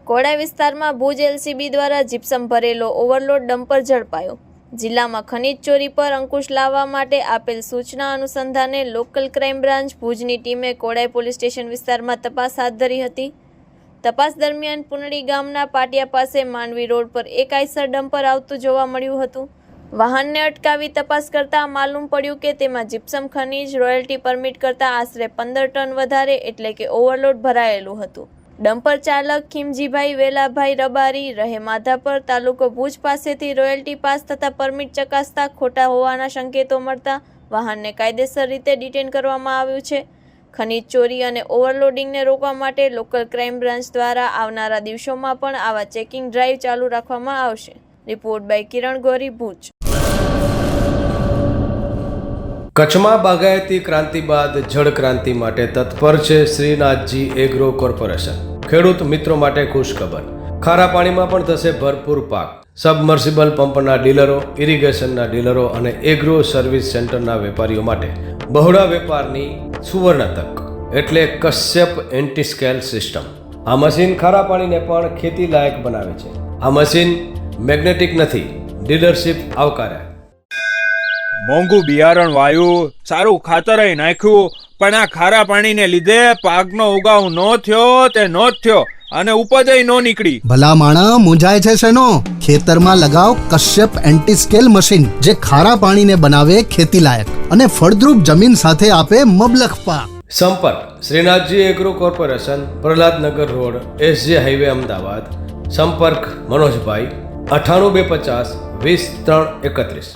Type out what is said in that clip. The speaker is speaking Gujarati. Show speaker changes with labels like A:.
A: કોડા વિસ્તારમાં ભુજ એલસીબી દ્વારા જીપ્સમ ભરેલો ઓવરલોડ ડમ્પર ઝડપાયો। જિલ્લામાં ખનીજ ચોરી પર અંકુશ લાવવા માટે આપેલ સૂચના અનુસંધાને લોકલ ક્રાઇમ બ્રાન્ચ ભુજની ટીમે કોડાઈ પોલીસ સ્ટેશન વિસ્તારમાં તપાસ હાથ ધરી હતી। તપાસ દરમિયાન પુનડી ગામના પાટિયા પાસે માંડવી રોડ પર એક આઈસર ડમ્પર આવતું જોવા મળ્યું હતું। વાહનને અટકાવી તપાસ કરતા માલુમ પડ્યું કે તેમાં જીપ્સમ ખનીજ રોયલ્ટી પરમિટ કરતાં આશરે 15 ટન વધારે એટલે કે ઓવરલોડ ભરાયેલું હતું। ડમ્પર ચાલક ખીમજીભાઈ વેલાભાઈ રબારી રહે માધાપર તાલુકો ભુજ પાસેથી રોયલ્ટી પાસ થતા પરમિટ ચકાસતા ખોટા હોવાના સંકેતો મળતા વાહનને કાયદેસર રીતે ડિટેન કરવામાં આવ્યું છે। ખનીજ ચોરી અને ઓવરલોડિંગને રોકવા માટે લોકલ ક્રાઇમ બ્રાન્ચ દ્વારા આવનારા દિવસોમાં પણ આવા ચેકિંગ ડ્રાઈવ ચાલુ રાખવામાં આવશે। રિપોર્ટ બાય કિરણ ગોરી, ભુજ।
B: કચ્છમાં બાગાયતી ક્રાંતિ બાદ જળ ક્રાંતિ માટે તત્પર છે શ્રીનાથજી એગ્રો કોર્પોરેશન। ખેડૂત મિત્રો માટે ખુશખબર, ખારા પાણીમાં પણ થશે ભરપૂર પાક। સબમર્સિબલ પંપના ડીલરો, ઇરિગેશનના ડીલરો અને એગ્રો સર્વિસ સેન્ટરના વેપારીઓ માટે બહોળા વેપારની સુવર્ણ તક એટલે કશ્યપ એન્ટી સ્કેલ સિસ્ટમ। આ મશીન ખારા પાણીને પણ ખેતી લાયક બનાવે છે। આ મશીન મેગ્નેટિક નથી, ડીલરશીપ આવકાર્યા।
C: મોંઘું બિયારણ વાયું, સારું ખાતર નાખ્યું, પણ આ ખારા પાણીને લીધે પાકનો ઉગાવ નો થયો તે નો જ થયો અને ઉપજ નો નીકળી।
D: ભલા માણા મૂંઝાય છે શેનો? ખેતરમાં લગાવ કશ્યપ એન્ટી સ્કેલ મશીન, જે ખારા પાણીને બનાવે ખેતી લાયક અને ફળદ્રુપ જમીન સાથે આપે મબલખ પાક।
B: સંપર્ક Shrinathji agro corporation, Prahlad Nagar road, SJ highway, Ahmedabad. સંપર્ક મનોજભાઈ 98 250 20 3 31।